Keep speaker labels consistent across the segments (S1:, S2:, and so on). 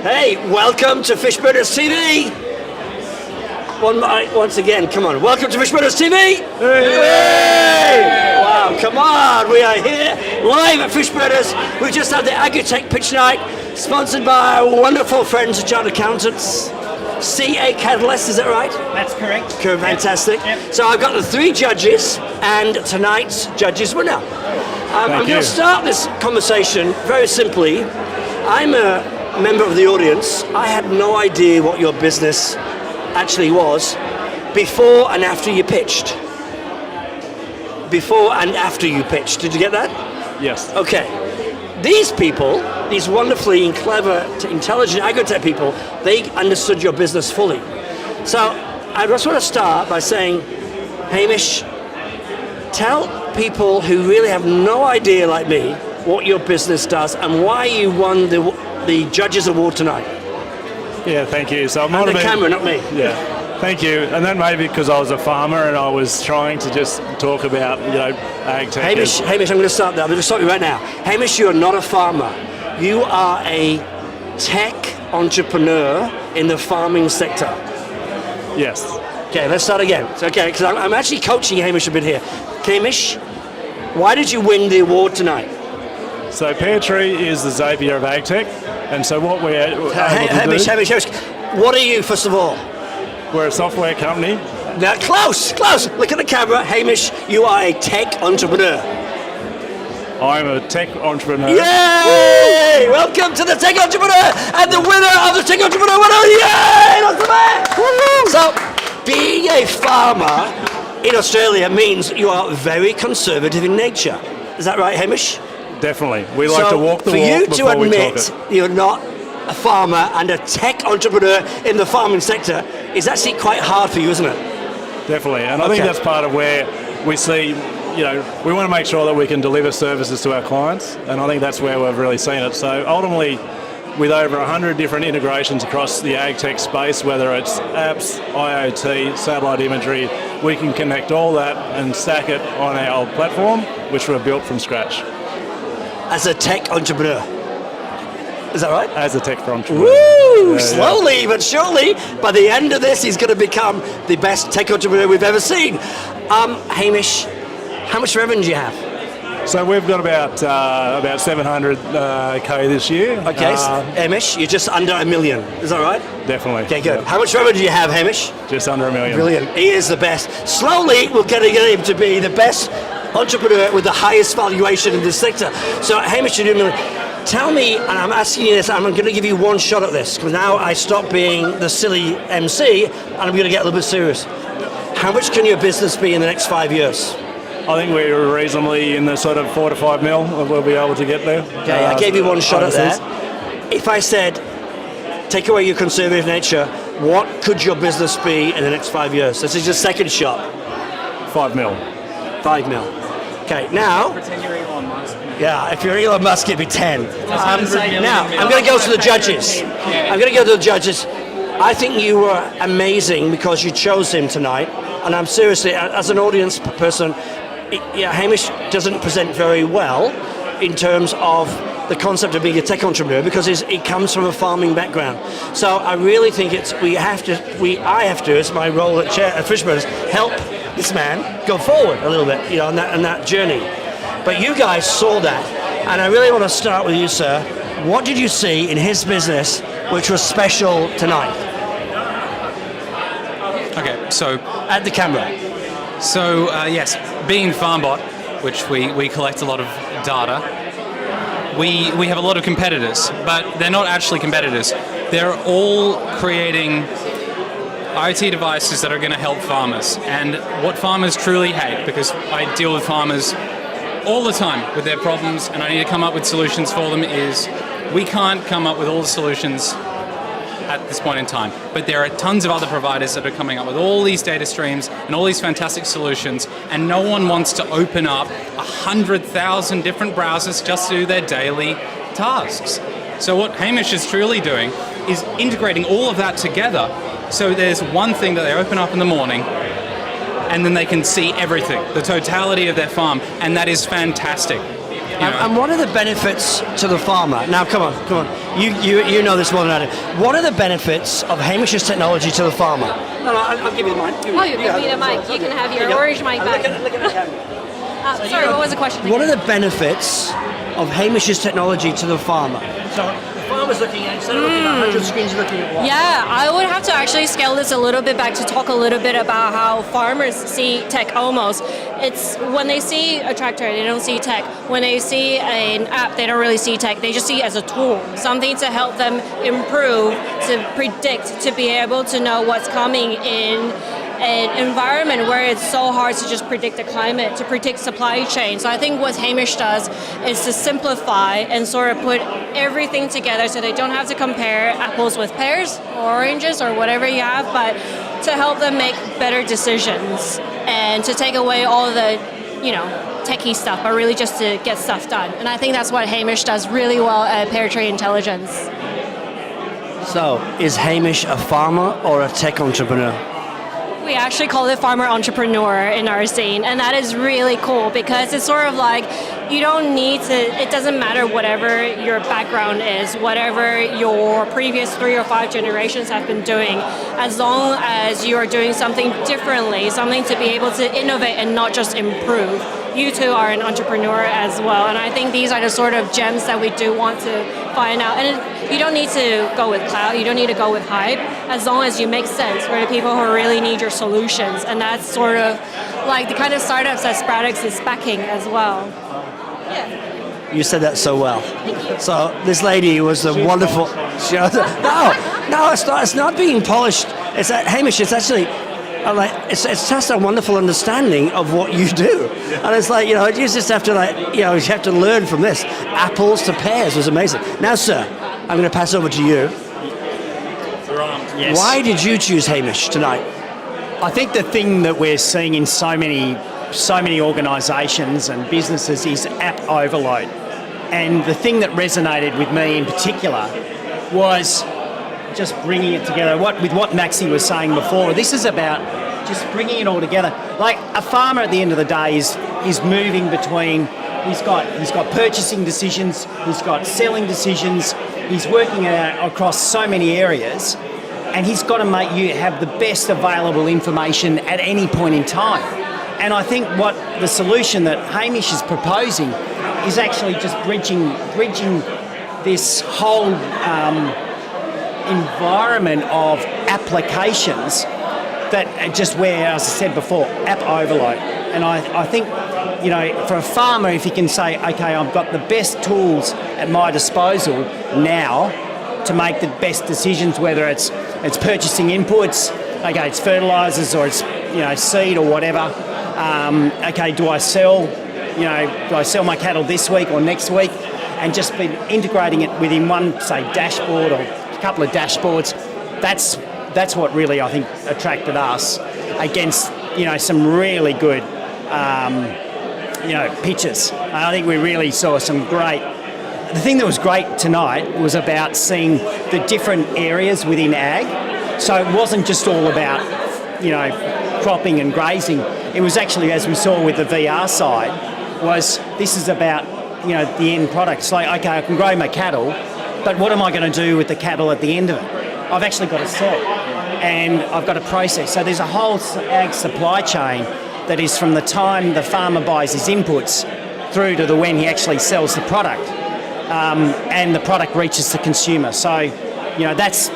S1: Hey, welcome to Fishburners TV. Once again, come on. Welcome to Fishburners TV. Hey! Wow, come on. We are here live at Fishburners. We just had the AgTech pitch night, sponsored by our wonderful friends at Chartered Accountants. CA Catalyst, is that right?
S2: That's correct.
S1: Cool, fantastic.
S2: Yep.
S1: So I've got the three judges and tonight's judges winner. I'm going to start this conversation very simply. I'm a member of the audience. I had no idea what your business actually was before and after you pitched. Before and after you pitched. Did you get that?
S3: Yes.
S1: Okay. These people, these wonderfully clever, intelligent AgTech people, they understood your business fully. So I just want to start by saying, Hamish, tell people who really have no idea like me what your business does and why you won the Judges Award tonight.
S3: Yeah, thank you. So I'm
S1: not the camera, not me.
S3: Yeah, thank you. And then maybe because I was a farmer and I was trying to just talk about, AgTech.
S1: Hamish, I'm going to start there. I'm going to stop you right now. Hamish, you are not a farmer. You are a tech entrepreneur in the farming sector.
S3: Yes.
S1: Okay, let's start again. It's okay, because I'm actually coaching Hamish a bit here. Hamish, why did you win the award tonight?
S3: So Pear Tree is the Zapier of AgTech, and so what we're able to
S1: Hamish, what are you, first of all?
S3: We're a software company.
S1: Now, close. Look at the camera. Hamish, you are a tech entrepreneur.
S3: I'm a tech entrepreneur.
S1: Yay! Woo! Welcome to the Tech Entrepreneur and the winner of the Tech Entrepreneur winner. Yay! That's the man! Woo! So, being a farmer in Australia means you are very conservative in nature. Is that right, Hamish?
S3: Definitely. We like to walk the walk before we talk it.
S1: For you to admit you're not a farmer and a tech entrepreneur in the farming sector is actually quite hard for you, isn't it?
S3: Definitely. And I think that's part of where we see, we want to make sure that we can deliver services to our clients, and I think that's where we've really seen it. So ultimately, with over 100 different integrations across the AgTech space, whether it's apps, IoT, satellite imagery, we can connect all that and stack it on our platform, which we've built from scratch.
S1: As a tech entrepreneur. Is that right?
S3: As a tech entrepreneur.
S1: Woo! Slowly but surely, by the end of this, he's going to become the best tech entrepreneur we've ever seen. Hamish, how much revenue do you have?
S3: So we've got about 700K this year.
S1: Okay, Hamish, you're just under $1 million. Is that right?
S3: Definitely.
S1: Okay, good.
S3: Yep.
S1: How much revenue do you have, Hamish?
S3: Just under $1 million.
S1: Brilliant. He is the best. Slowly, we're going to get him to be the best entrepreneur with the highest valuation in this sector. So, Hamish, you're doing tell me, and I'm asking you this, I'm going to give you one shot at this, because now I stop being the silly MC, and I'm going to get a little bit serious. How much can your business be in the next 5 years?
S3: I think we're reasonably in the sort of 4 to 5 mil, we'll be able to get there.
S1: Okay, I gave you one shot at that. If I said, take away your conservative nature, what could your business be in the next 5 years? This is your second shot.
S3: 5 mil.
S1: 5 mil. Okay, now...
S2: Pretend you're Elon Musk.
S1: Yeah, if you're Elon Musk, it'd be 10. Now, I'm going to go to the judges. I think you were amazing because you chose him tonight. And I'm seriously, as an audience person, Hamish doesn't present very well in terms of the concept of being a tech entrepreneur because he comes from a farming background. So I really think I have to, as my role at Fishburners, help this man go forward a little bit, on that journey. But you guys saw that, and I really want to start with you, sir. What did you see in his business which was special tonight?
S4: Okay, so...
S1: At the camera.
S4: So, yes, being FarmBot, which we collect a lot of data, we have a lot of competitors, but they're not actually competitors. They're all creating IoT devices that are going to help farmers. And what farmers truly hate, because I deal with farmers all the time with their problems and I need to come up with solutions for them, is we can't come up with all the solutions at this point in time. But there are tons of other providers that are coming up with all these data streams and all these fantastic solutions, and no one wants to open up 100,000 different browsers just to do their daily tasks. So what Hamish is truly doing is integrating all of that together, so there's one thing that they open up in the morning and then they can see everything, the totality of their farm, and that is fantastic.
S1: And what are the benefits to the farmer? Now, come on. you know this more than I do. What are the benefits of Hamish's technology to the farmer? No, I'll give you the mic.
S2: You give me the mic. You can have your orange mic back.
S1: Look at the camera.
S2: Sorry, what was the question?
S1: What are the benefits of Hamish's technology to the farmer? So the farmer's looking at, instead of looking at 100 screens, he's looking at one.
S2: Yeah, I would have to actually scale this a little bit back to talk a little bit about how farmers see tech almost. It's when they see a tractor, they don't see tech. When they see an app, they don't really see tech. They just see it as a tool, something to help them improve, to predict, to be able to know what's coming in an environment where it's so hard to just predict the climate, to predict supply chain. So I think what Hamish does is to simplify and sort of put everything together so they don't have to compare apples with pears or oranges or whatever you have, but to help them make better decisions and to take away all the, techie stuff, but really just to get stuff done. And I think that's what Hamish does really well at Pear Tree Intelligence.
S1: So, is Hamish a farmer or a tech entrepreneur?
S2: We actually call it farmer entrepreneur in our scene, and that is really cool because it's sort of like you don't need to, it doesn't matter whatever your background is, whatever your previous 3 or 5 generations have been doing, as long as you are doing something differently, something to be able to innovate and not just improve. You too are an entrepreneur as well, and I think these are the sort of gems that we do want to find out. And you don't need to go with cloud, you don't need to go with hype, as long as you make sense for the people who really need your solutions. And that's sort of like the kind of startups that Spratix is backing as well. Yeah.
S1: You said that so well. So this lady was a wonderful. No, it's not being polished. It's Hamish. It's actually. It's just a wonderful understanding of what you do, and it's like you just have to you have to learn from this. Apples to pears was amazing. Now, sir, I'm going to pass over to you.
S5: Yes.
S1: Why did you choose Hamish tonight?
S5: I think the thing that we're seeing in so many organisations and businesses is app overload, and the thing that resonated with me in particular was just bringing it together. With what Maxi was saying before, this is about just bringing it all together. Like a farmer at the end of the day is moving between. He's got purchasing decisions. He's got selling decisions. He's working out across so many areas, and he's got to make you have the best available information at any point in time. And I think what the solution that Hamish is proposing is actually just bridging this whole environment of applications that just where, as I said before, app overload. And I think, for a farmer, if he can say, okay, I've got the best tools at my disposal now to make the best decisions, whether it's purchasing inputs, okay, it's fertilisers or it's seed or whatever. Okay, do I sell my cattle this week or next week? And just been integrating it within one, say, dashboard or a couple of dashboards. That's what really, I think, attracted us against, some really good, pitches. I think we really saw some great. The thing that was great tonight was about seeing the different areas within ag. So it wasn't just all about, cropping and grazing. It was actually, as we saw with the VR side, this is about, the end product. It's like, okay, I can grow my cattle, but what am I going to do with the cattle at the end of it? I've actually got to sell, and I've got to process. So there's a whole ag supply chain that is from the time the farmer buys his inputs through to when he actually sells the product, and the product reaches the consumer. So, that's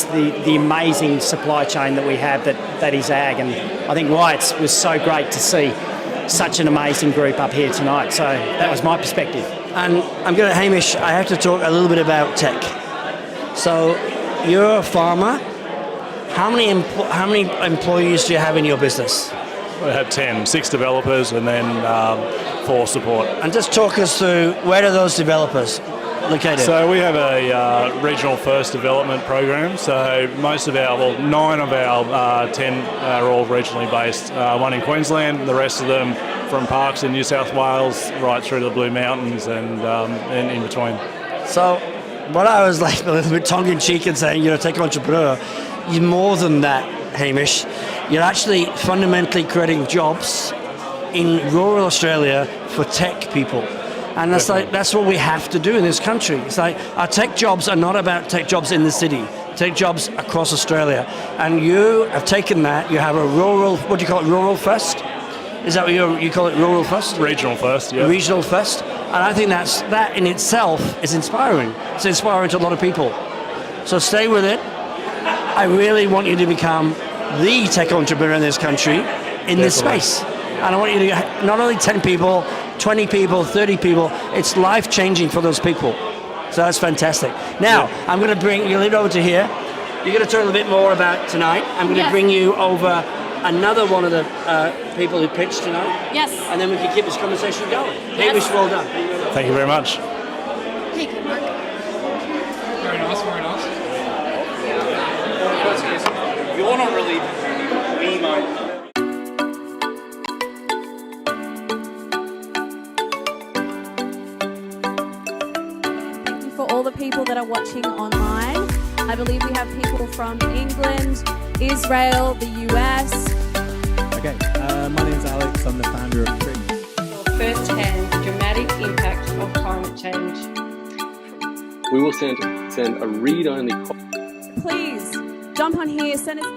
S5: the amazing supply chain that we have that is ag, and I think why it was so great to see such an amazing group up here tonight. So that was my perspective.
S1: And I'm going to, Hamish, I have to talk a little bit about tech. So you're a farmer. How many employees do you have in your business?
S3: We have 10, 6 developers and then 4 support.
S1: And just talk us through, where are those developers located?
S3: So we have a regional first development program. So 9 of our 10 are all regionally based. One in Queensland, the rest of them from parks in New South Wales right through to the Blue Mountains and in between.
S1: So what I was like a little bit tongue-in-cheek and saying, tech entrepreneur, you're more than that, Hamish. You're actually fundamentally creating jobs in rural Australia for tech people. And that's what we have to do in this country. It's like our tech jobs are not about tech jobs in the city, tech jobs across Australia. And you have taken that, you have a rural, what do you call it, rural first? Is that what you call it, rural first?
S3: Regional first, yeah.
S1: Regional first. And I think that in itself is inspiring. It's inspiring to a lot of people. So stay with it. I really want you to become the tech entrepreneur in this country, in this space. And I want you to get not only 10 people, 20 people, 30 people, it's life-changing for those people. So that's fantastic. Now, I'm going to bring you over to here. You're going to tell a bit more about tonight. I'm going to bring you over another one of the people who pitched tonight.
S2: Yes.
S1: And then we can keep this conversation going. Hamish, well done.
S3: Thank you very much.
S2: Hey, good work.
S4: Very nice, very nice. You're not really me, mate.
S6: Thank you for all the people that are watching online. I believe we have people from England, Israel, the US.
S7: Okay, my name is Alex. I'm the founder of Trip.
S8: First-hand dramatic impact of climate change.
S9: We will send a read-only copy.
S6: Please jump on here, send us.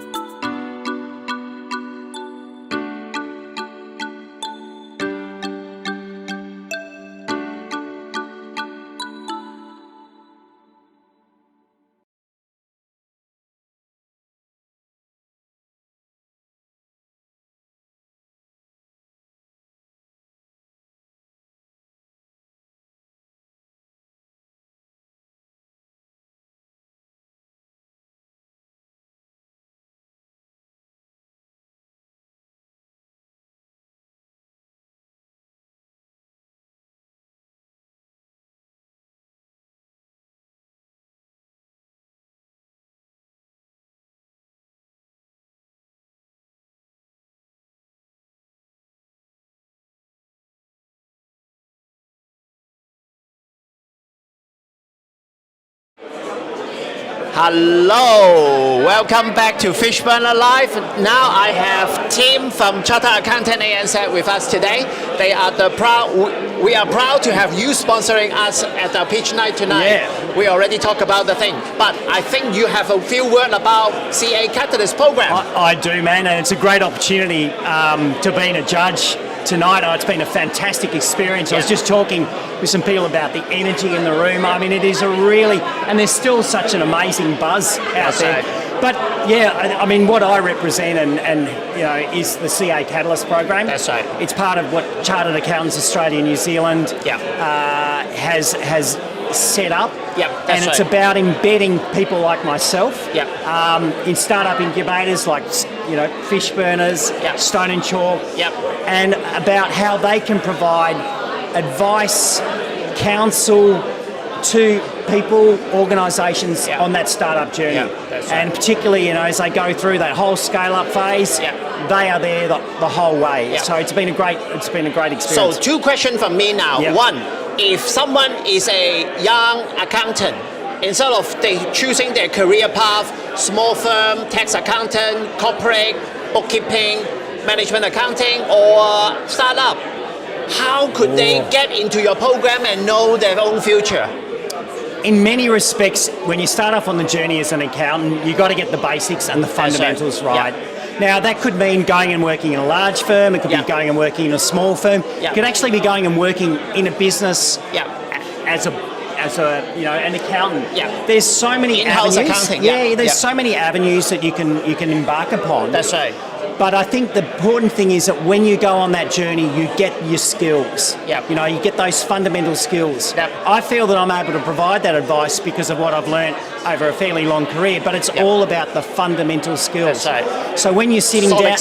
S10: Hello, welcome back to Fishburner Live. Now I have Tim from Chartered Accountant ANZ with us today. They are we are proud to have you sponsoring us at our pitch night tonight.
S5: Yeah.
S10: We already talked about the thing, but I think you have a few words about CA Catalyst program.
S5: I do, man, and it's a great opportunity to being a judge tonight. It's been a fantastic experience. I was just talking with some people about the energy in the room. I mean, it is a really, and there's still such an amazing buzz out there. But yeah, I mean, what I represent and you know is the CA Catalyst program.
S10: That's right.
S5: It's part of what Chartered Accountants Australia and New Zealand has set up. And it's about embedding people like myself in startup incubators like Fishburners, Stone and Chalk, and about how they can provide advice, counsel to people, organisations on that startup journey. And particularly, as they go through that whole scale-up phase, they are there the whole way. So it's been a great experience.
S10: So 2 questions from me now. One, if someone is a young accountant, instead of choosing their career path, small firm, tax accountant, corporate, bookkeeping, management accounting, or startup, how could they get into your program and know their own future?
S5: In many respects, when you start off on the journey as an accountant, you've got to get the basics and the fundamentals right. Now, that could mean going and working in a large firm, it could be going and working in a small firm, it could actually be going and working in a business as an accountant. There's so many
S10: in-house
S5: avenues.
S10: accounting.
S5: There's so many avenues that you can embark upon.
S10: That's right.
S5: But I think the important thing is that when you go on that journey, you get your skills. You get those fundamental skills. I feel that I'm able to provide that advice because of what I've learned over a fairly long career, but it's all about the fundamental skills.
S10: That's right.
S5: So when you're sitting down,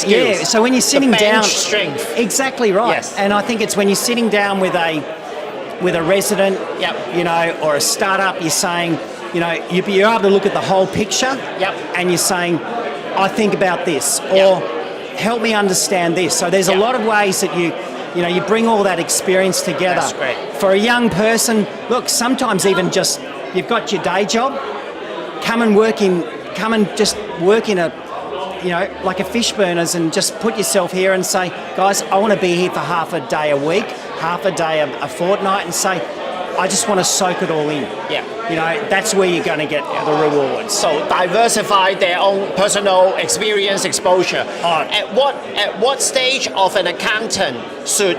S5: so when you're sitting down,
S10: strength.
S5: Exactly right.
S10: Yes.
S5: And I think it's when you're sitting down with a resident, or a startup, you're saying, you're able to look at the whole picture, and you're saying, I think about this, or help me understand this. So there's a lot of ways that you bring all that experience together.
S10: That's great.
S5: For a young person, look, sometimes even just you've got your day job, come and just work in a, like a Fishburners, and just put yourself here and say, guys, I want to be here for half a day a week. half a day, a fortnight, and say, I just want to soak it all in.
S10: Yeah.
S5: That's where you're going to get the rewards.
S10: So diversify their own personal experience exposure. At what stage of an accountant should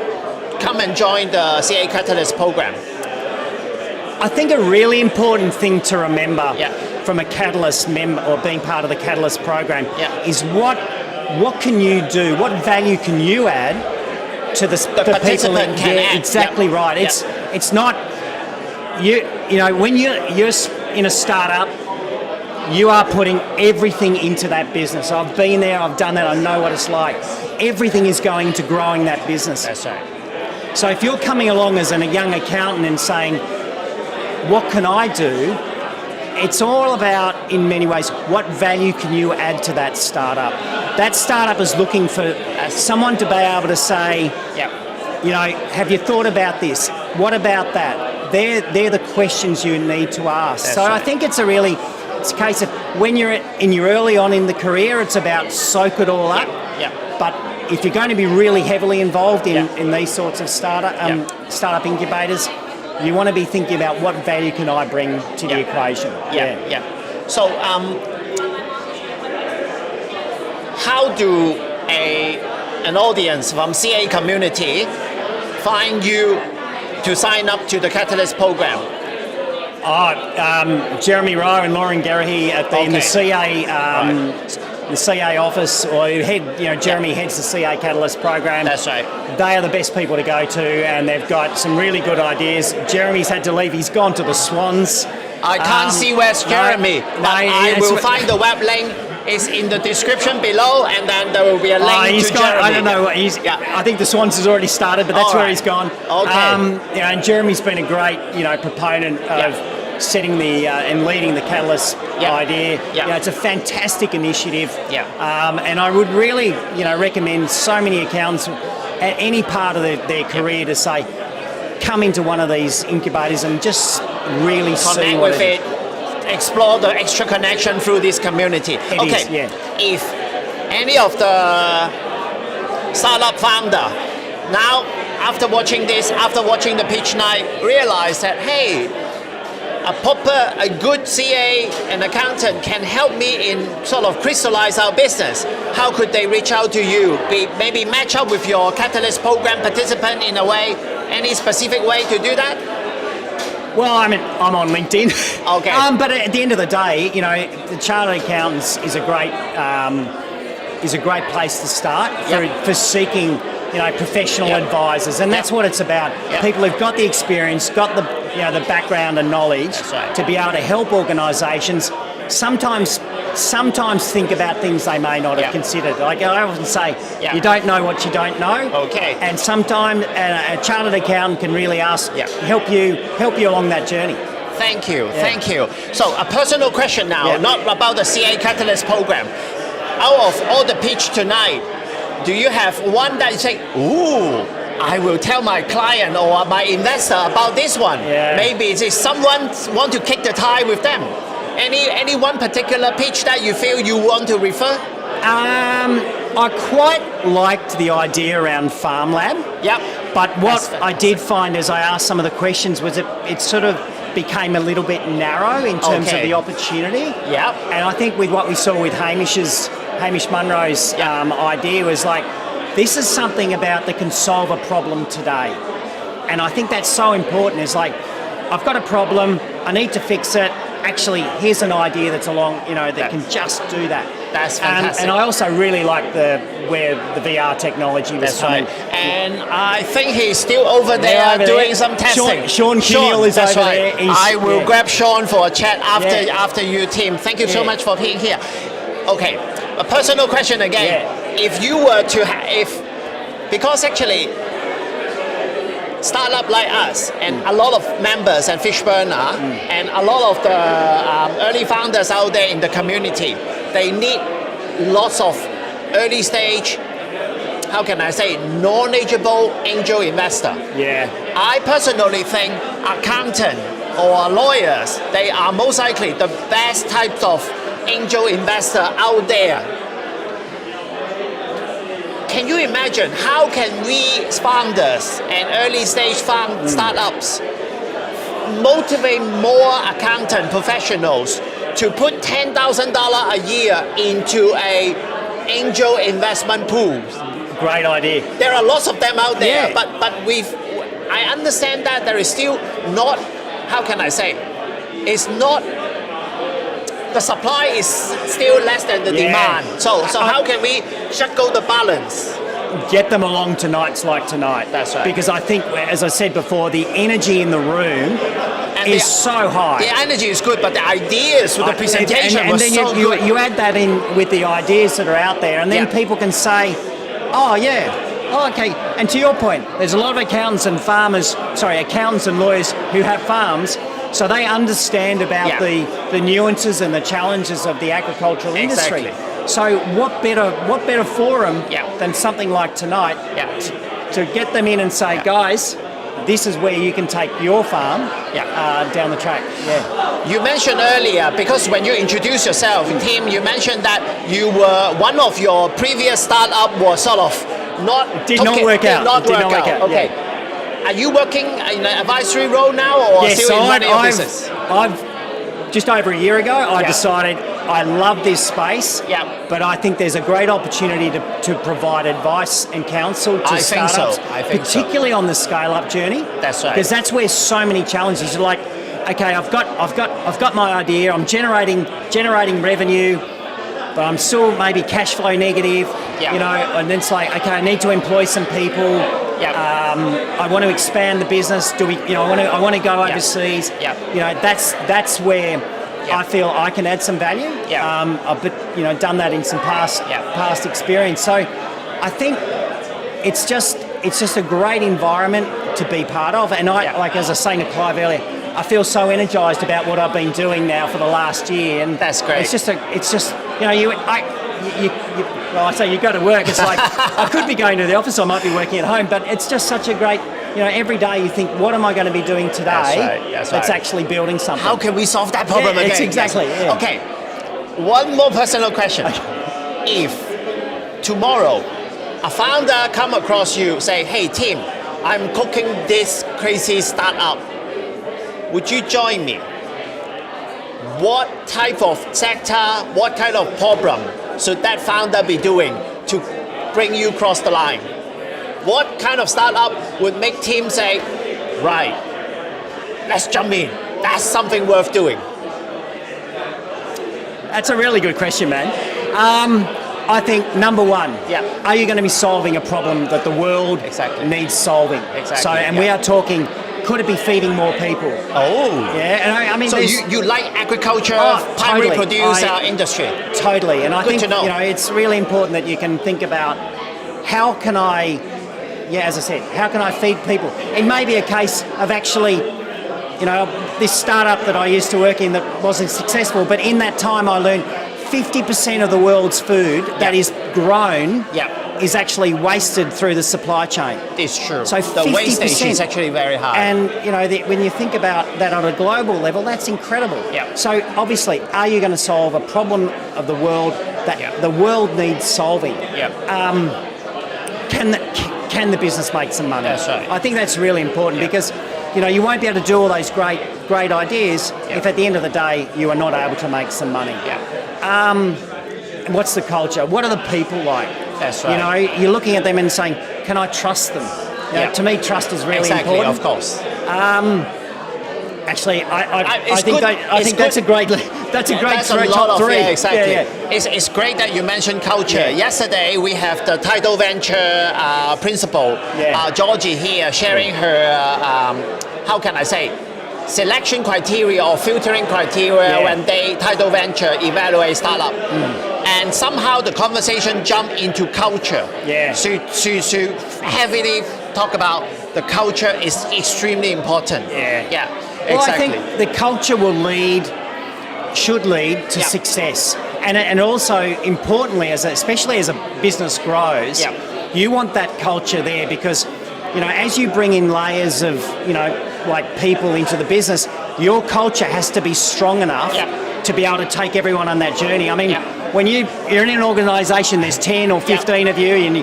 S10: come and join the CA Catalyst program?
S5: I think a really important thing to remember from a Catalyst member or being part of the Catalyst program is what can you do? What value can you add to the people? Exactly right. It's not when you're in a startup, you are putting everything into that business. I've been there, I've done that, I know what it's like. Everything is going to growing that business.
S10: That's right.
S5: So if you're coming along as a young accountant and saying, what can I do? It's all about, in many ways, what value can you add to that startup? That startup is looking for someone to be able to say, have you thought about this? What about that? They're the questions you need to ask.
S10: That's
S5: right.
S10: I
S5: think it's a case of when you're early on in the career, it's about soak it all up. But if you're going to be really heavily involved in these sorts of startup incubators, you want to be thinking about what value can I bring to the equation.
S10: So how do an audience from CA community find you to sign up to the Catalyst program?
S5: Jeremy Rowe and Lauren Geraghey in the CA the CA office, or Jeremy heads the CA Catalyst program.
S10: That's right.
S5: They are the best people to go to, and they've got some really good ideas. Jeremy's had to leave. He's gone to the Swans.
S10: I can't see where's Jeremy, but I will find the web link. It's in the description below, and then there will be a link to Jeremy.
S5: I don't know. I think the Swans has already started, but that's where he's gone.
S10: Okay.
S5: And Jeremy's been a great, proponent of setting and leading the Catalyst idea. It's a fantastic initiative. And I would really, recommend so many accountants at any part of their career to say, come into one of these incubators and just really see what it is.
S10: Explore the extra connection through this community. If any of the startup founder now, after watching the pitch night, realize that, hey, a good CA and accountant can help me in sort of crystallize our business, how could they reach out to you? Maybe match up with your Catalyst program participant in a way? Any specific way to do that?
S5: Well, I'm on LinkedIn.
S10: Okay.
S5: But at the end of the day, the Chartered Accountants is a great place to start for seeking, professional advisors, and that's what it's about. People who've got the experience, got the background and knowledge to be able to help organisations. Sometimes think about things they may not have considered. Like I often say, you don't know what you don't know.
S10: Okay.
S5: And sometimes a chartered accountant can really help you along that journey.
S10: Thank you. So a personal question now, not about the CA Catalyst program. Out of all the pitch tonight, do you have one that you say, ooh, I will tell my client or my investor about this one? Maybe it's someone want to kick the tie with them. Any one particular pitch that you feel you want to refer?
S5: I quite liked the idea around Farm Lab. But what I did find as I asked some of the questions was it sort of became a little bit narrow in terms of the opportunity. And I think with what we saw with Hamish Munro's idea was like, this is something that can solve a problem today. And I think that's so important. It's like, I've got a problem, I need to fix it. Actually, here's an idea that's that can just do that.
S10: That's fantastic.
S5: And I also really like where the VR technology was coming.
S10: And I think he's still over there doing some testing.
S5: Sean Keneal is over there.
S10: I will grab Sean for a chat after you, Tim. Thank you so much for being here. Okay, a personal question again. If you were to because actually, startup like us and a lot of members and Fishburner and a lot of the early founders out there in the community, they need lots of early stage, how can I say, knowledgeable angel investor. I personally think accountant or lawyers, they are most likely the best types of angel investor out there. can you imagine how can we founders and early stage startups motivate more accountant professionals to put $10,000 a year into a angel investment pool?
S5: Great idea.
S10: There are lots of them out there,
S5: Yeah.
S10: but I understand that there is still not, how can I say, it's not, the supply is still less than the demand. So how can we juggle the balance?
S5: Get them along to nights like tonight.
S10: That's right.
S5: Because I think, as I said before, the energy in the room is so high.
S10: The energy is good, but the ideas with the presentation
S5: and
S10: was
S5: then
S10: so good.
S5: you add that in with the ideas that are out there, and then people can say, oh yeah, oh okay. And to your point, there's a lot of accountants and lawyers who have farms, so they understand about the nuances and the challenges of the agricultural industry.
S10: Exactly.
S5: So what better forum than something like tonight to get them in and say, guys, this is where you can take your farm down the track. Yeah.
S10: You mentioned earlier, because when you introduced yourself, Tim, you mentioned that you were one of your previous startup was sort of
S5: Did not work out.
S10: Okay.
S5: Yeah.
S10: Are you working in an advisory role now, or still in running your business?
S5: I've just over a year ago, I decided I love this space, but I think there's a great opportunity to provide advice and counsel to startups, particularly on the scale-up journey.
S10: That's right.
S5: Because that's where so many challenges are. Like, okay, I've got my idea. I'm generating revenue, but I'm still maybe cash flow negative. You know, and then it's like, okay, I need to employ some people. I want to expand the business. I want to go overseas. You know, that's where I feel I can add some value. I've done that in some past experience. So I think it's just a great environment to be part of. And like as I was saying to Clive earlier, I feel so energised about what I've been doing now for the last year. And
S10: that's great.
S5: It's just I say you go to work, it's like I could be going to the office, I might be working at home, but it's just such a great, every day you think, what am I going to be doing today that's actually building something?
S10: How can we solve that problem again?
S5: It's exactly. Yeah.
S10: Okay, one more personal question. If tomorrow a founder come across you, say, hey Tim, I'm cooking this crazy startup, would you join me? What type of sector, what kind of problem should that founder be doing to bring you across the line? What kind of startup would make Tim say, right, let's jump in. That's something worth doing.
S5: That's a really good question, man. I think number one, are you going to be solving a problem that the world needs solving? So, and we are talking, could it be feeding more people?
S10: Oh.
S5: Yeah, and I mean...
S10: So you like agriculture, primary produce industry?
S5: Totally, and I think it's really important that you can think about how can I, as I said, how can I feed people? It may be a case of actually, this startup that I used to work in that wasn't successful, but in that time I learned 50% of the world's food that is grown is actually wasted through the supply chain.
S10: It's true.
S5: So
S10: the wastage is actually very high.
S5: And when you think about that on a global level, that's incredible. So obviously, are you going to solve a problem of the world that the world needs solving? Can the business make some money?
S10: That's right.
S5: I think that's really important because you won't be able to do all those great ideas if at the end of the day you are not able to make some money. What's the culture? What are the people like?
S10: That's right.
S5: You're looking at them and saying, can I trust them? To me, trust is really important.
S10: Of course.
S5: Actually, I think that's a great top three.
S10: Yeah, exactly. It's great that you mentioned culture. Yesterday we have the Tidal Venture principal, Georgie here, sharing her, how can I say, selection criteria or filtering criteria when Tidal Venture evaluate startup. And somehow the conversation jumped into culture. So heavily talk about the culture is extremely important.
S5: Well, I think the culture should lead to success. And also, importantly, especially as a business grows, you want that culture there because, as you bring in layers of, like people into the business, your culture has to be strong enough to be able to take everyone on that journey. I mean, when you're in an organisation, there's 10 or 15 of you, and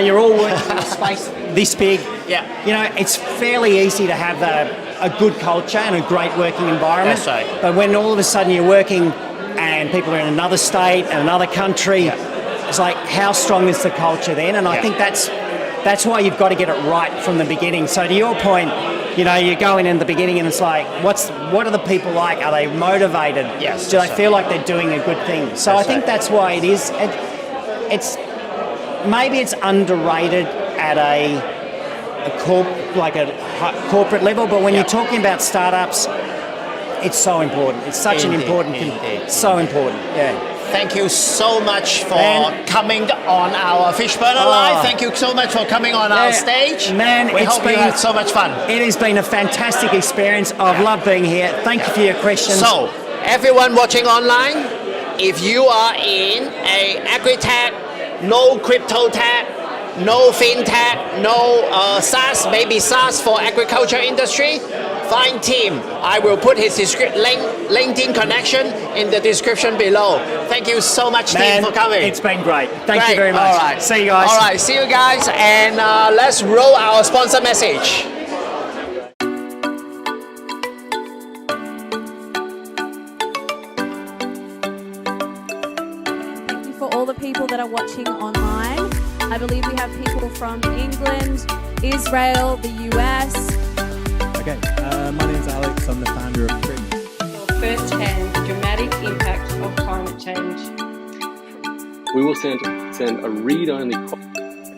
S5: you're all working in a space this big. It's fairly easy to have a good culture and a great working environment.
S10: That's right.
S5: But when all of a sudden you're working and people are in another state and another country, it's like, how strong is the culture then? And I think that's why you've got to get it right from the beginning. So to your point, you go in the beginning and it's like, what are the people like? Are they motivated?
S10: Yes.
S5: Do they feel like they're doing a good thing? So I think that's why it is. Maybe it's underrated at a corporate level, but when you're talking about startups, it's so important. It's such an important thing. So important. Yeah.
S10: Thank you so much for coming on our Fishburner Live. Thank you so much for coming on our stage.
S5: Man,
S10: we hope you had so much fun.
S5: It has been a fantastic experience. I've loved being here. Thank you for your questions.
S10: So, everyone watching online, if you are in a AgTech, no crypto tech, no fintech, no SaaS, maybe SaaS for agriculture industry, find Tim. I will put his LinkedIn connection in the description below. Thank you so much, Tim, for coming.
S5: It's been great. Thank you very much.
S10: All right.
S5: See you guys.
S10: All right, see you guys, and let's roll our sponsor message.
S6: Thank you for all the people that are watching online. I believe we have people from England, Israel, the US.
S7: Okay, my name is Alex. I'm the founder of Print.
S8: Your first-hand dramatic impact of climate change.
S9: We will send a read-only copy.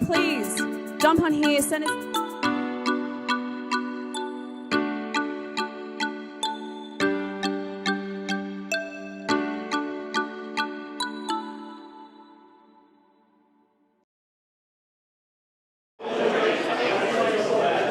S6: Please jump on here, send us.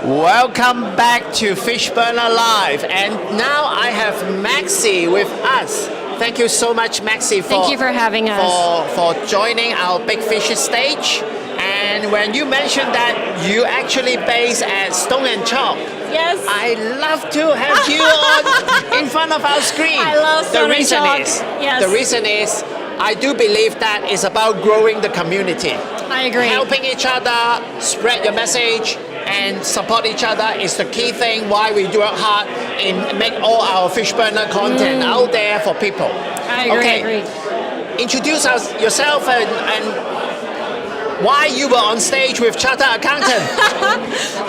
S10: Welcome back to Fishburner Live, and now I have Maxi with us. Thank you so much, Maxi,
S2: Thank you for having us.
S10: for joining our Big Fish stage. And when you mentioned that you actually based at Stone and Chop,
S2: Yes.
S10: I love to have you on in front of our screen.
S2: I love Stone and Chop. Yes.
S10: The reason is I do believe that it's about growing the community.
S2: I agree.
S10: Helping each other, spread your message, and support each other is the key thing why we work hard in make all our Fishburner content out there for people.
S2: I agree.
S10: Okay.
S2: I agree.
S10: Introduce yourself and why you were on stage with Chartered Accountant.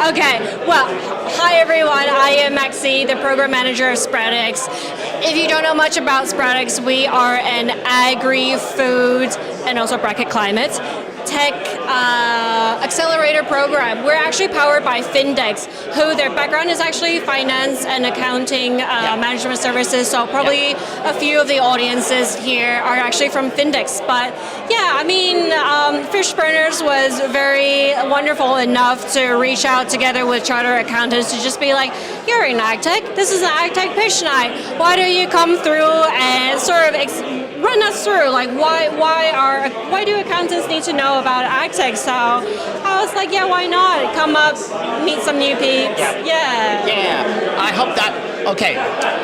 S2: Okay, well, hi everyone. I am Maxi, the program manager of SpreadX. If you don't know much about SpreadX, we are an agri-food and also bracket climate tech accelerator program. We're actually powered by Findex, who their background is actually finance and accounting management services. So probably a few of the audiences here are actually from Findex. But yeah, I mean, Fishburners was very wonderful enough to reach out together with chartered accountants to just be like, you're in AgTech, this is an AgTech pitch night. Why don't you come through and sort of run us through, like why do accountants need to know about AgTech? So I was like, yeah, why not? Come up, meet some new peeps.
S10: Yeah, I hope that. Okay,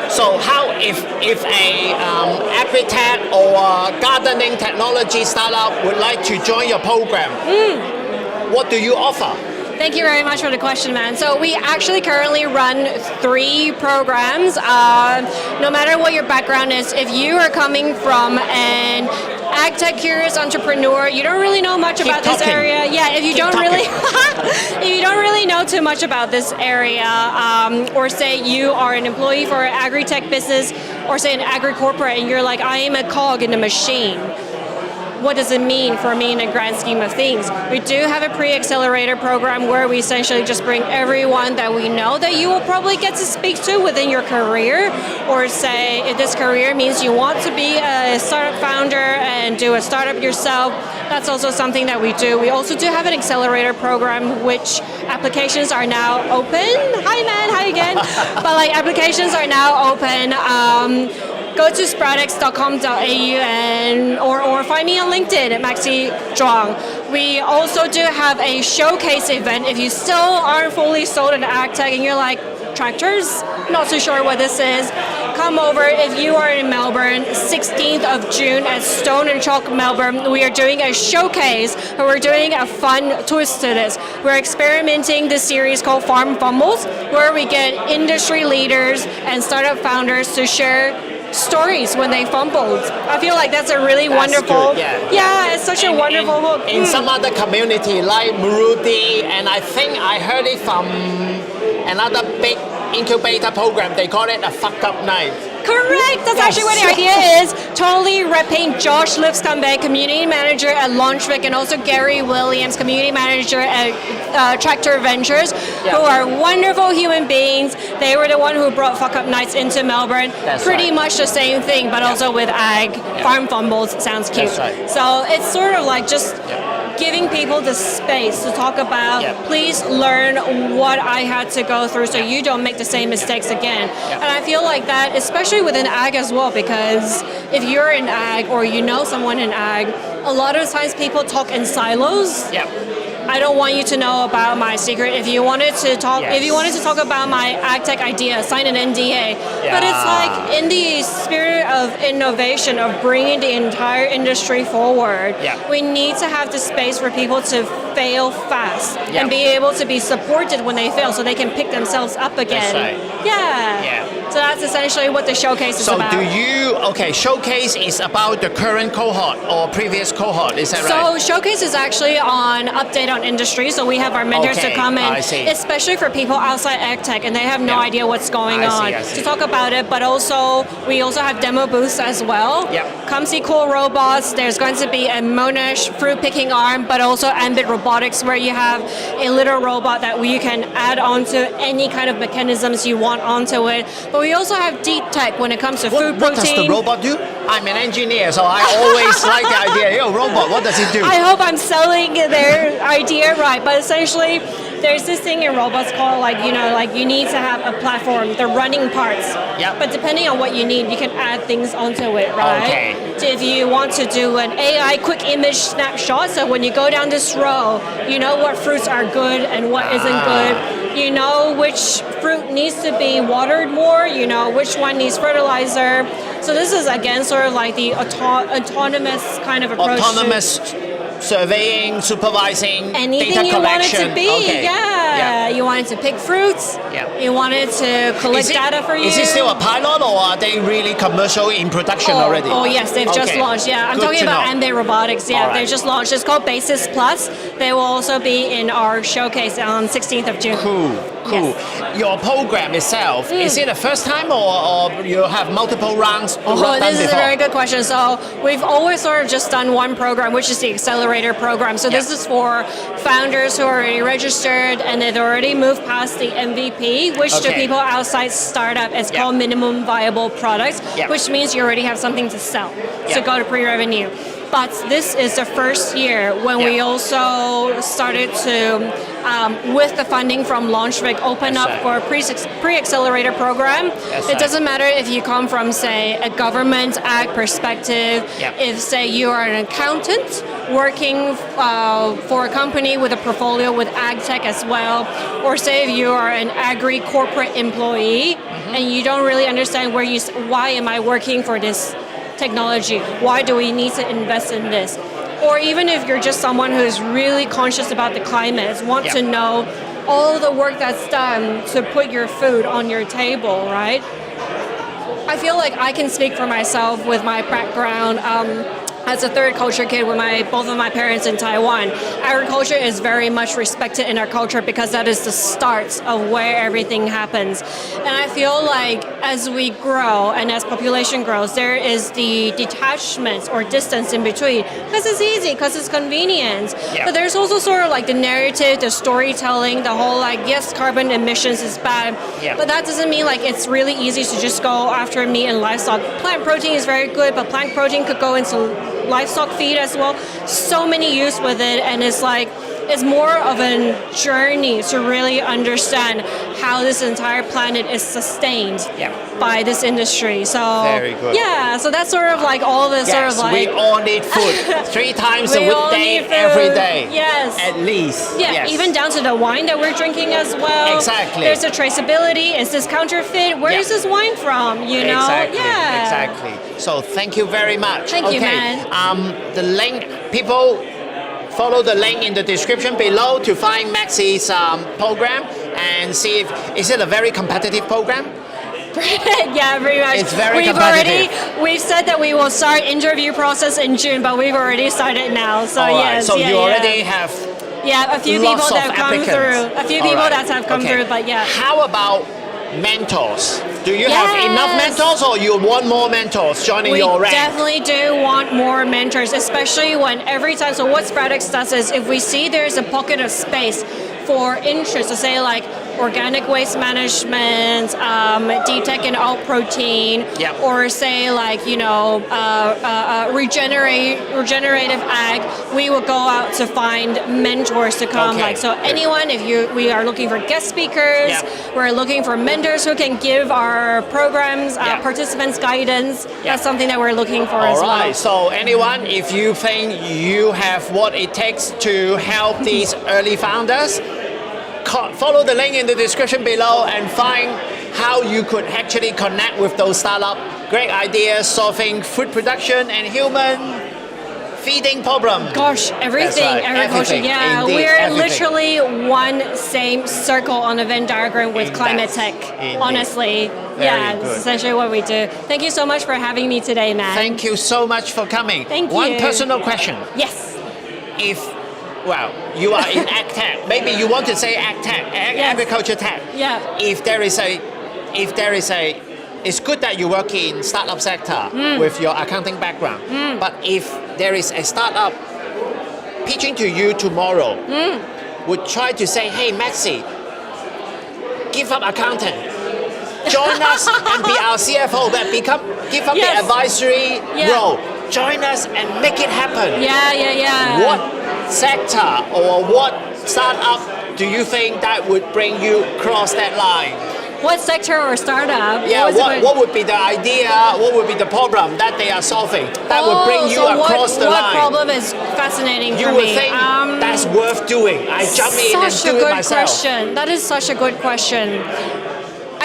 S10: so how if a AgTech or gardening technology startup would like to join your program, what do you offer?
S2: Thank you very much for the question, man. So we actually currently run 3 programs. No matter what your background is, if you are coming from an AgTech curious entrepreneur, you don't really know much about this area. Yeah, if you don't really know too much about this area, or say you are an employee for an agri-tech business, or say an agri-corporate, and you're like, I am a cog in the machine. What does it mean for me in the grand scheme of things? We do have a pre-accelerator program where we essentially just bring everyone that we know that you will probably get to speak to within your career, or say if this career means you want to be a startup founder and do a startup yourself, that's also something that we do. We also do have an accelerator program which applications are now open. Hi man, hi again. But like applications are now open. Go to spreadx.com.au and or find me on LinkedIn at Maxi Zhuang. We also do have a showcase event. If you still aren't fully sold into AgTech and you're like, tractors? Not too sure what this is. come over if you are in Melbourne, 16th of June at Stone and Chalk Melbourne. We are doing a showcase, but we're doing a fun twist to this. We're experimenting this series called Farm Fumbles, where we get industry leaders and startup founders to share stories when they fumbled. I feel like that's a really wonderful.
S10: Good, yeah.
S2: Yeah, it's such a wonderful book.
S10: In some other community like Murudi, and I think I heard it from another big incubator program, they call it a fuck up night.
S2: Correct. That's actually what the idea is. Totally repping Josh Lipscombe, community manager at Launchwick, and also Gary Williams, community manager at Tractor Ventures, who are wonderful human beings. They were the one who brought Fuck Up Nights into Melbourne.
S10: That's
S2: Pretty
S10: right.
S2: much the same thing, but also with ag. Farm Fumbles sounds cute.
S10: That's right.
S2: So it's sort of like just giving people the space to talk about, please learn what I had to go through so you don't make the same mistakes again. And I feel like that, especially within ag as well, because if you're in ag or you know someone in ag, a lot of times people talk in silos. I don't want you to know about my secret. If you wanted to talk, about my AgTech idea, sign an NDA. But it's like in the spirit of innovation, of bringing the entire industry forward, we need to have the space for people to fail fast and be able to be supported when they fail, so they can pick themselves up again.
S10: That's right.
S2: So that's essentially what the showcase is about.
S10: So showcase is about the current cohort or previous cohort, is that right?
S2: So showcase is actually on update on industry, so we have our mentors to come in, especially for people outside AgTech and they have no idea what's going on, to talk about it. But also we also have demo booths as well. Come see cool robots. There's going to be a Monash fruit picking arm, but also Ambit Robotics, where you have a little robot that you can add onto any kind of mechanisms you want onto it. But we also have deep tech when it comes to food protein.
S10: What does the robot do? I'm an engineer, so I always like the idea. Yo, robot, what does it do?
S2: I hope I'm selling their idea right, but essentially there's this thing in robots called you need to have a platform, the running parts. But depending on what you need, you can add things onto it, right? So if you want to do an AI quick image snapshot, so when you go down this row, you know what fruits are good and what isn't good. You know which fruit needs to be watered more, you know which one needs fertilizer. So this is again sort of like the autonomous kind of approach.
S10: Autonomous surveying, supervising,
S2: anything
S10: data
S2: you
S10: collection.
S2: want it to be, you want it to pick fruits, you want it to collect data for you.
S10: Is it still a pilot or are they really commercial in production already?
S2: Oh yes, they've just launched, I'm talking about Ambit Robotics, they've just launched. It's called Basis Plus. They will also be in our showcase on 16th of June.
S10: Cool. Your program itself, is it the first time or you have multiple rounds done
S2: this is
S10: before?
S2: a very good question. So we've always sort of just done one program, which is the Accelerator program. So this is for founders who are already registered and they've already moved past the MVP, which to people outside startup is called minimum viable products, which means you already have something to sell. So go to pre-revenue. But this is the first year when we also started to, with the funding from Launchwick, open up for a pre-accelerator program. It doesn't matter if you come from, say, a government ag perspective, if, say, you are an accountant working for a company with a portfolio with AgTech as well, or say if you are an agri-corporate employee and you don't really understand why am I working for this technology? Why do we need to invest in this? Or even if you're just someone who's really conscious about the climate, want to know all the work that's done to put your food on your table, right? I feel like I can speak for myself with my background. As a third culture kid with both of my parents in Taiwan, agriculture is very much respected in our culture because that is the start of where everything happens. And I feel like as we grow and as population grows, there is the detachment or distance in between because it's easy, because it's convenient. But there's also sort of like the narrative, the storytelling, the whole yes, carbon emissions is bad, but that doesn't mean like it's really easy to just go after meat and livestock. Plant protein is very good, but plant protein could go into livestock feed as well. So many use with it, and it's more of a journey to really understand how this entire planet is sustained. by this industry. So
S10: Very good.
S2: yeah, so that's sort of like all the sort of
S10: Yes,
S2: like
S10: we all need food 3 times a
S2: we all
S10: weekday,
S2: need food.
S10: every day.
S2: Yes.
S10: At least.
S2: Yeah,
S10: yes.
S2: even down to the wine that we're drinking as well.
S10: Exactly.
S2: There's a traceability. Is this counterfeit? Where is this wine from? You know?
S10: Exactly.
S2: Yeah.
S10: Exactly. So thank you very much.
S2: Thank you, man.
S10: The link, people follow the link in the description below to find Maxie's program and see if is it a very competitive program.
S2: Yeah, pretty much.
S10: It's very competitive.
S2: We've said that we will start interview process in June, but we've already started now. So
S10: All right,
S2: yes,
S10: so
S2: yeah,
S10: you
S2: yeah.
S10: already have
S2: a few
S10: lots
S2: people that
S10: of
S2: have come
S10: applicants.
S2: through. A few
S10: All
S2: people
S10: right.
S2: that have come
S10: Okay.
S2: through, but yeah.
S10: How about mentors? Do you have enough
S2: Yes.
S10: mentors, or you want more mentors joining
S2: We
S10: your rank?
S2: definitely do want more mentors, especially when every time. So what Sproutix does is if we see there's a pocket of space for interest, so say like organic waste management, deep tech and alt protein,
S10: Yep.
S2: or say like regenerative ag, we will go out to find mentors to come.
S10: Okay.
S2: Like so, anyone we are looking for guest speakers,
S10: Yep.
S2: we're looking for mentors who can give our programs
S10: Yep.
S2: participants guidance.
S10: Yep.
S2: That's something that we're looking for
S10: All
S2: as well.
S10: right. So anyone, if you think you have what it takes to help these early founders, follow the link in the description below and find how you could actually connect with those startups. Great ideas solving food production and human feeding problem.
S2: Gosh, everything,
S10: That's right,
S2: agriculture.
S10: everything,
S2: Yeah,
S10: indeed,
S2: we're
S10: everything.
S2: literally one same circle on a Venn diagram with climate tech.
S10: Indeed.
S2: Honestly,
S10: Very
S2: yeah,
S10: good.
S2: that's essentially what we do. Thank you so much for having me today, man.
S10: Thank you so much for coming.
S2: Thank
S10: One
S2: you.
S10: personal question.
S2: Yes.
S10: If, well, you are in AgTech, maybe you want to say AgTech,
S2: Yes.
S10: agriculture tech.
S2: Yeah.
S10: If there is a, it's good that you work in startup sector with your accounting background. But if there is a startup pitching to you tomorrow, would try to say, hey, Maxie, give up accountant. Join us and be our CFO, but give up
S2: Yes.
S10: the advisory
S2: Yeah.
S10: role. Join us and make it happen.
S2: Yeah.
S10: What sector or what startup do you think that would bring you across that line?
S2: What sector or startup?
S10: Yeah,
S2: was it
S10: what would be the idea, what would be the problem that they are solving that would bring you
S2: so
S10: across the
S2: what
S10: line?
S2: problem is fascinating
S10: You
S2: for
S10: would
S2: me?
S10: think that's worth doing. I jump in and
S2: Such a
S10: do it
S2: good
S10: myself.
S2: question. That is such a good question.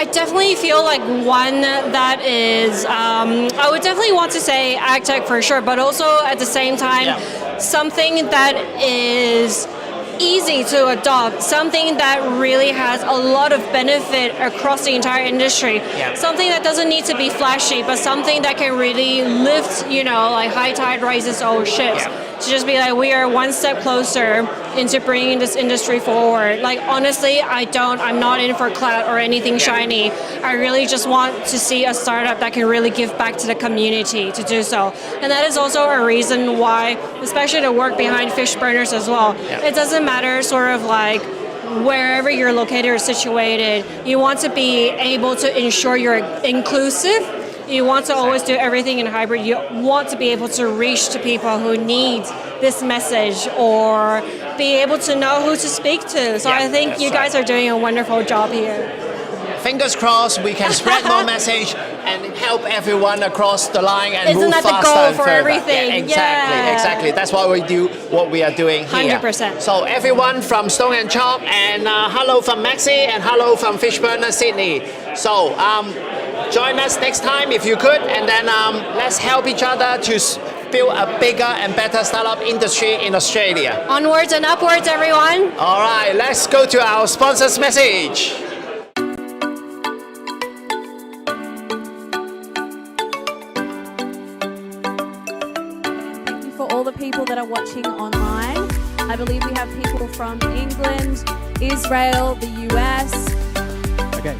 S2: I definitely feel like one that is, I would definitely want to say AgTech for sure, but also at the same time, something that is easy to adopt, something that really has a lot of benefit across the entire industry.
S10: Yeah.
S2: Something that doesn't need to be flashy, but something that can really lift, like high tide rises all ships.
S10: Yeah.
S2: To just be like, we are one step closer into bringing this industry forward. Like, honestly, I'm not in for clout or anything shiny. I really just want to see a startup that can really give back to the community to do so. And that is also a reason why, especially the work behind Fishburners as well.
S10: Yeah.
S2: It doesn't matter sort of like wherever you're located or situated, you want to be able to ensure you're inclusive. You want to always do everything in hybrid. You want to be able to reach to people who need this message or be able to know who to speak to. So I think you guys are doing a wonderful job here.
S10: Fingers crossed we can spread more message and help everyone across the line and
S2: Isn't
S10: move
S2: that the
S10: faster
S2: goal
S10: and
S2: for
S10: further.
S2: everything?
S10: Yeah,
S2: Yeah.
S10: exactly. That's why we do what we are doing here.
S2: 100%.
S10: So everyone from Stone and Chop, and hello from Maxie, and hello from Fishburners Sydney. So join us next time if you could, and then let's help each other to build a bigger and better startup industry in Australia.
S2: Onwards and upwards, everyone.
S10: All right, let's go to our sponsors' message.
S6: Thank you for all the people that are watching online. I believe we have people from England, Israel, the US.
S7: Okay,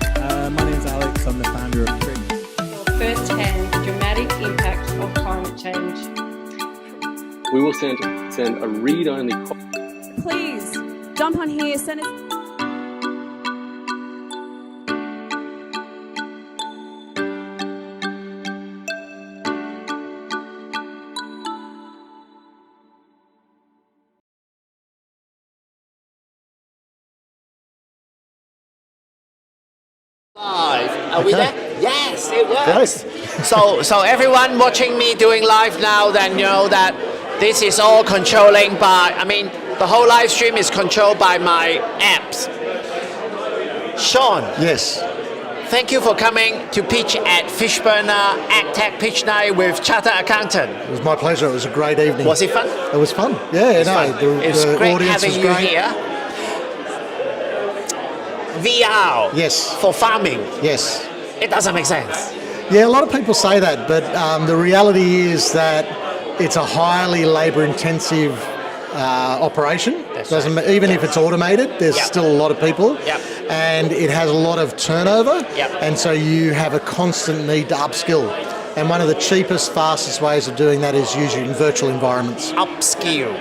S7: my name is Alex. I'm the founder of Trig.
S8: First-hand dramatic impact of climate change.
S9: We will send a read-only copy.
S6: Please jump on here, send us.
S10: Live. Are we there? Yes, it works. So everyone watching me doing live now, then you know that this is all controlling by, the whole live stream is controlled by my apps. Sean.
S11: Yes.
S10: Thank you for coming to pitch at Fishburner AgTech Pitch Night with Chartered Accountant.
S11: It was my pleasure. It was a great evening.
S10: Was it fun?
S11: It was fun. Yeah,
S10: It's fun. It was great
S11: audience
S10: having
S11: was
S10: you
S11: great.
S10: here. VR.
S11: Yes.
S10: For farming.
S11: Yes.
S10: It doesn't make sense.
S11: Yeah, a lot of people say that, but the reality is that it's a highly labour-intensive operation. Doesn't even if it's automated, there's still a lot of people, and it has a lot of turnover, and so you have a constant need to upskill. And one of the cheapest, fastest ways of doing that is usually in virtual environments. Upskill.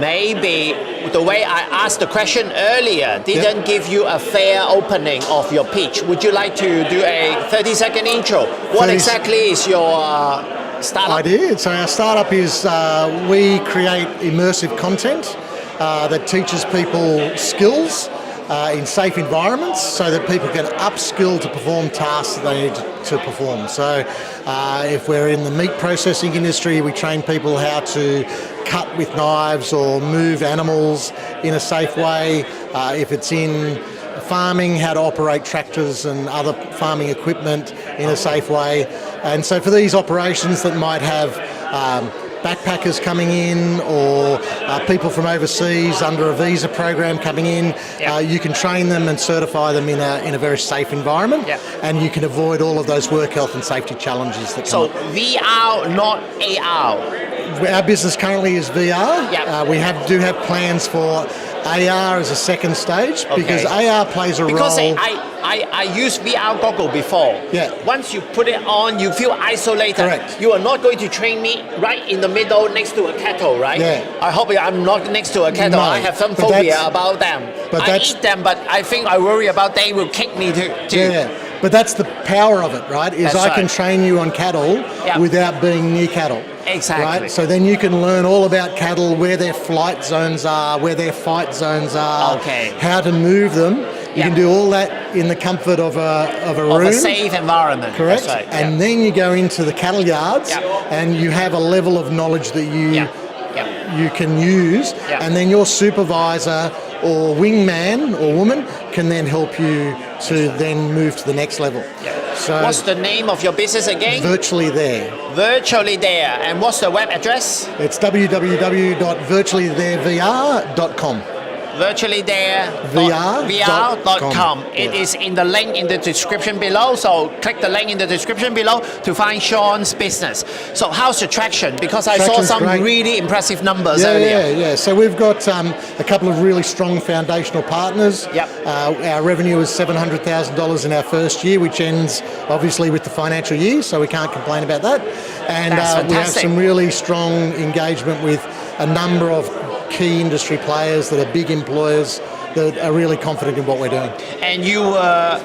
S10: Maybe the way I asked the question earlier didn't give you a fair opening of your pitch. Would you like to do a 30-second intro? What exactly is your startup?
S11: I did. So our startup is we create immersive content that teaches people skills in safe environments so that people can upskill to perform tasks that they need to perform. So if we're in the meat processing industry, we train people how to cut with knives or move animals in a safe way. If it's in farming, how to operate tractors and other farming equipment in a safe way. And so for these operations that might have backpackers coming in or people from overseas under a visa program coming in, you can train them and certify them in a very safe environment, and you can avoid all of those work health and safety challenges that come up.
S10: VR, not AR.
S11: Our business currently is VR. We do have plans for AR as a second stage because AR plays a role.
S10: Because I used VR goggle before. Once you put it on, you feel isolated.
S11: Correct.
S10: You are not going to train me right in the middle next to a cattle, right? I hope I'm not next to a cattle.
S11: No,
S10: I have some phobia about them. I eat them, but I think I worry about they will kick me too.
S11: But that's the power of it, right? Is I can train you on cattle without being near cattle.
S10: Exactly.
S11: Right? So then you can learn all about cattle, where their flight zones are, where their fight zones are, how to move them. You can do all that in the comfort of a room.
S10: Of a safe environment.
S11: Correct.
S10: That's right.
S11: And then you go into the cattle yards and you have a level of knowledge that you can use, and then your supervisor or wingman or woman can then help you to then move to the next level. So
S10: what's the name of your business again?
S11: Virtually There.
S10: Virtually There. And what's the web address?
S11: It's www.virtuallytherevr.com.
S10: virtuallytherevr.com. It is in the link in the description below, so click the link in the description below to find Sean's business. So how's the traction? Because I saw some really impressive numbers earlier.
S11: So we've got a couple of really strong foundational partners. Our revenue is $700,000 in our first year, which ends obviously with the financial year, so we can't complain about that. And we have some really strong engagement with a number of key industry players that are big employers that are really confident in what we're doing.
S10: And you were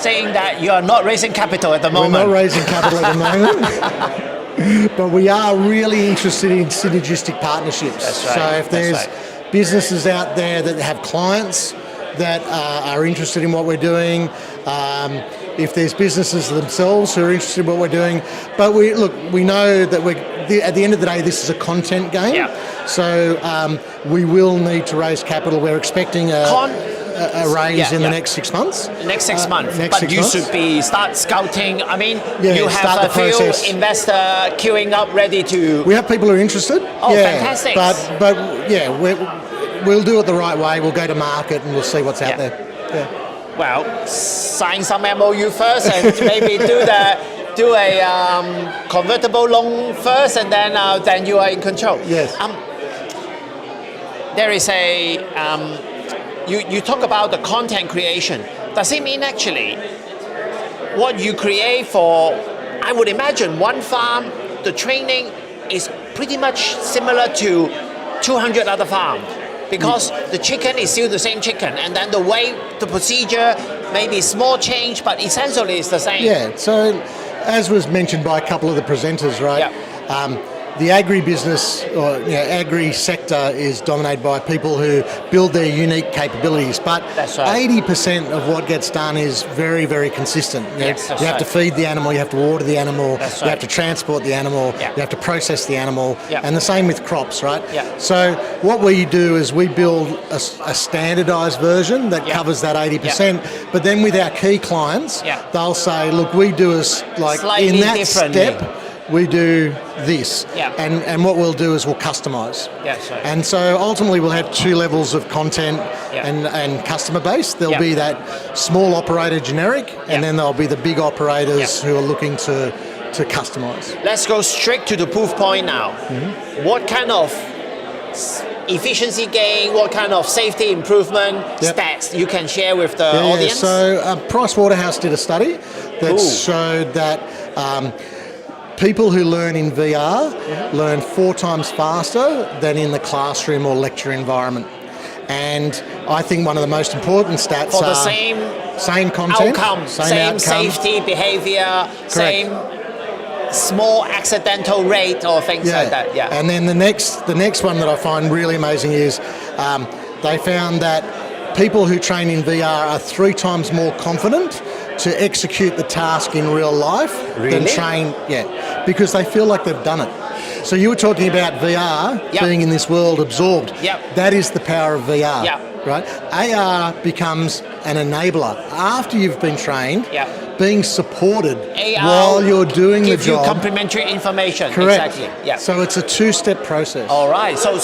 S10: saying that you are not raising capital at the moment.
S11: We're not raising capital at the moment, but we are really interested in synergistic partnerships. So if there's businesses out there that have clients that are interested in what we're doing, if there's businesses themselves who are interested in what we're doing, but we know that at the end of the day, this is a content game. So we will need to raise capital. We're expecting a raise in the next 6 months.
S10: Next 6 months.
S11: Next
S10: but
S11: 6
S10: you
S11: months.
S10: should be start scouting. I mean, you have a few investor queuing up ready to.
S11: We have people who are interested.
S10: Oh, fantastic!
S11: But we'll do it the right way. We'll go to market and we'll see what's out there.
S10: Well, sign some MOU first and maybe do a convertible loan first, and then you are in control.
S11: Yes.
S10: There is a you talk about the content creation. Does it mean actually what you create for? I would imagine one farm, the training is pretty much similar to 200 other farms. Because the chicken is still the same chicken, and then the way, the procedure, maybe small change, but essentially it's the same.
S11: So as was mentioned by a couple of the presenters, right? the agribusiness or agri sector is dominated by people who build their unique capabilities, but
S10: That's right.
S11: 80% of what gets done is very, very consistent.
S10: Yes, that's
S11: you have to
S10: right.
S11: feed the animal, you have to water the animal,
S10: That's
S11: you have
S10: right.
S11: to transport the animal,
S10: Yeah.
S11: you have to process the animal,
S10: Yeah.
S11: and the same with crops, right?
S10: Yeah.
S11: So what we do is we build a standardised version that
S10: Yeah.
S11: covers that 80%, but then with our key clients,
S10: Yeah.
S11: they'll say, look, we do us like
S10: Slightly
S11: in that
S10: differently.
S11: step, we do this.
S10: Yeah.
S11: And what we'll do is we'll customise.
S10: Yes, right.
S11: And so ultimately we'll have two levels of content
S10: Yeah.
S11: and customer base. There'll
S10: Yeah.
S11: be that small operator generic,
S10: Yeah.
S11: and then there'll be the big operators
S10: Yeah.
S11: who are looking to customise.
S10: Let's go straight to the proof point now. What kind of efficiency gain, what kind of safety improvement
S11: Yep.
S10: stats you can share with the
S11: Yeah,
S10: audience?
S11: so Price Waterhouse did a study that
S10: Ooh.
S11: showed that people who learn in VR learn 4 times faster than in the classroom or lecture environment. And I think one of the most important stats
S10: For the
S11: are
S10: same
S11: content,
S10: outcome, same
S11: outcome.
S10: safety, behavior, same small accidental rate or things like that. Yeah.
S11: And then the next one that I find really amazing is they found that people who train in VR are 3 times more confident to execute the task in real life than
S10: Really?
S11: train, because they feel like they've done it. So you were talking about VR
S10: Yep.
S11: being in this world absorbed.
S10: Yep.
S11: That is the power of VR.
S10: Yep.
S11: Right? AR becomes an enabler after you've been trained,
S10: Yep.
S11: being supported
S10: AR
S11: while you're doing the
S10: give you
S11: job.
S10: complementary information.
S11: Correct.
S10: Exactly. Yeah.
S11: So it's a 2-step process.
S10: All right. So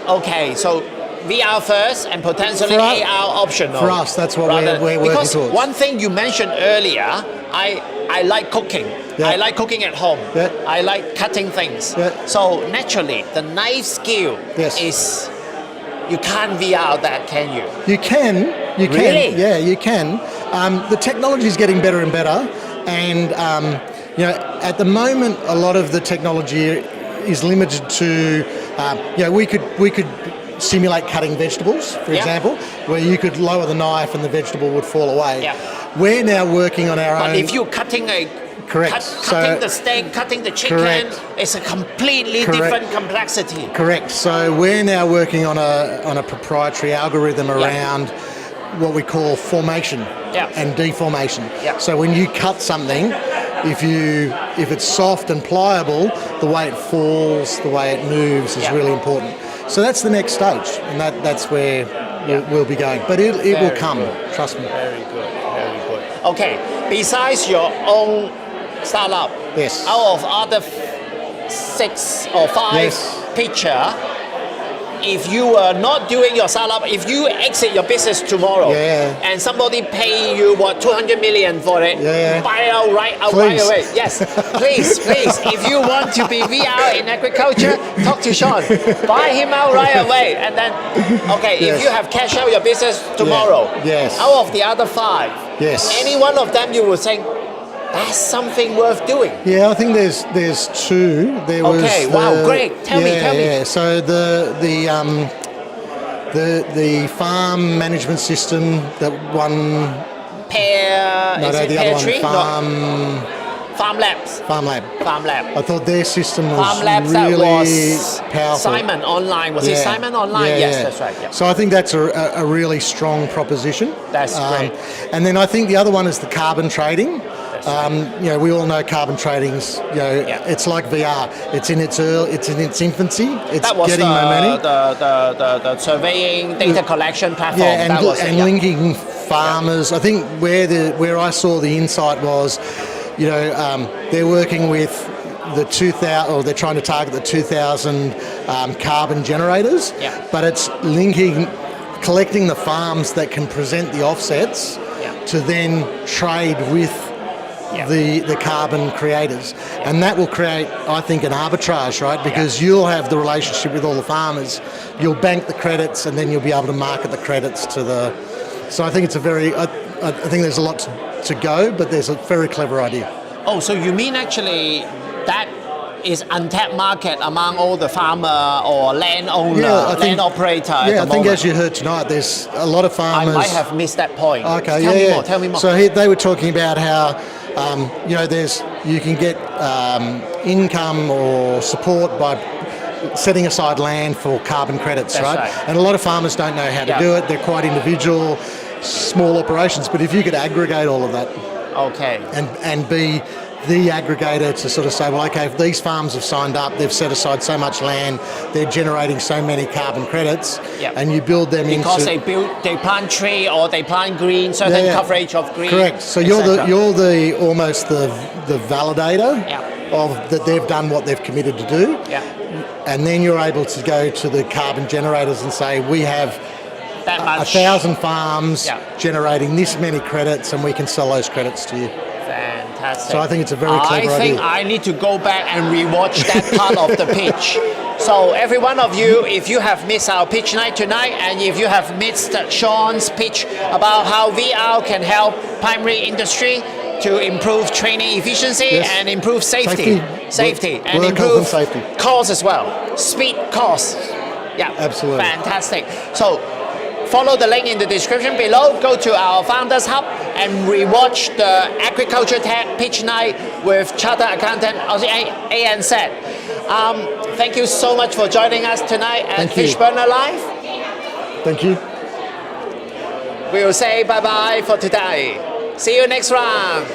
S10: okay. So VR first and potentially
S11: For us-
S10: AR optional.
S11: for us, that's what we're working
S10: because
S11: towards.
S10: one thing you mentioned earlier, I like cooking.
S11: Yeah.
S10: I like cooking at home.
S11: Yeah.
S10: I like cutting things.
S11: Yeah.
S10: So naturally, the knife skill
S11: Yes.
S10: is you can't VR that, can you?
S11: You can.
S10: Really?
S11: Yeah, you can. The technology is getting better and better, and at the moment, a lot of the technology is limited to. We could simulate cutting vegetables, for
S10: Yeah.
S11: example, where you could lower the knife and the vegetable would fall away.
S10: Yeah.
S11: We're now working on our
S10: But
S11: own.
S10: if you're cutting
S11: Correct.
S10: cutting
S11: So-
S10: the steak, cutting the chicken,
S11: Correct.
S10: it's a completely
S11: Correct.
S10: different complexity.
S11: Correct. So we're now working on a proprietary algorithm around what we call formation
S10: Yeah.
S11: and deformation.
S10: Yeah.
S11: So when you cut something, if it's soft and pliable, the way it falls, the way it moves is
S10: Yeah.
S11: really important. So that's the next stage, and that's where we'll be going. But it will
S10: Very
S11: come.
S10: good.
S11: Trust me.
S10: Very good, very good. Okay, besides your own startup,
S11: Yes.
S10: out of other 6 or 5
S11: Yes.
S10: picture, if you were not doing your startup, if you exit your business tomorrow,
S11: Yeah.
S10: and somebody pay you 200 million for it,
S11: Yeah.
S10: buy it out right
S11: Please.
S10: away. Yes, please. If you want to be VR in agriculture, talk to Sean. Buy him out right away, and then if
S11: Yes.
S10: you have cash out your business tomorrow,
S11: Yes.
S10: out of the other 5,
S11: Yes.
S10: any one of them you would think that's something worth doing.
S11: Yeah, I think there's 2. There was
S10: Okay, wow, great. Tell me.
S11: Yeah. So the farm management system that one.
S10: Pear,
S11: No,
S10: is it
S11: the
S10: Pear
S11: other one.
S10: Tree? No, Farm Labs.
S11: Farm Lab.
S10: Farm Lab.
S11: I thought their system was
S10: Farm Labs
S11: really
S10: that was
S11: powerful.
S10: Simon Online. Was it
S11: Yeah.
S10: Simon Online?
S11: Yeah,
S10: Yes,
S11: yeah.
S10: that's right. Yeah.
S11: So I think that's a really strong proposition.
S10: That's great.
S11: And then I think the other one is the carbon trading. We all know carbon trading's. It's like VR. It's in its infancy. It's
S10: That was
S11: getting momentum.
S10: the surveying data collection platform.
S11: Yeah,
S10: that was it,
S11: and
S10: yeah.
S11: linking farmers. I think where I saw the insight was, they're working with the 2,000, or they're trying to target the 2,000 carbon generators.
S10: Yeah.
S11: But it's collecting the farms that can present the offsets to then trade with the carbon creators, and that will create, I think, an arbitrage, right? Because you'll have the relationship with all the farmers, you'll bank the credits, and then you'll be able to market the credits to the. So I think it's I think there's a lot to go, but there's a very clever idea.
S10: Oh, so you mean actually that is untapped market among all the farmer or landowner, land operator at the
S11: I think
S10: moment?
S11: as you heard tonight, there's a lot of
S10: I
S11: farmers.
S10: might have missed that point.
S11: Okay,
S10: Tell me more.
S11: So they were talking about how you can get income or support by setting aside land for carbon credits, right? And a lot of farmers don't know how to do it. They're quite individual, small operations. But if you could aggregate all of that, and be the aggregator to sort of say, well, okay, if these farms have signed up, they've set aside so much land, they're generating so many carbon credits, and you build them
S10: because they plant tree or they plant green, certain coverage of green.
S11: Correct. So you're almost the validator of that they've done what they've committed to do. And then you're able to go to the carbon generators and say, we have 1,000 farms generating this many credits, and we can sell those credits to you.
S10: Fantastic.
S11: So I think it's a very clever idea.
S10: I think I need to go back and rewatch that part of the pitch. So every one of you, if you have missed our pitch night tonight, and if you have missed Sean's pitch about how VR can help primary industry to improve training efficiency and improve safety and improve cost as well, speed, cost. Yeah,
S11: absolutely.
S10: Fantastic. So follow the link in the description below. Go to our Founders Hub and rewatch the Agriculture Tech Pitch Night with Chartered Accountant of the ANZ. Thank you so much for joining us tonight at Fishburner Live.
S11: Thank you.
S10: We will say bye-bye for today. See you next round.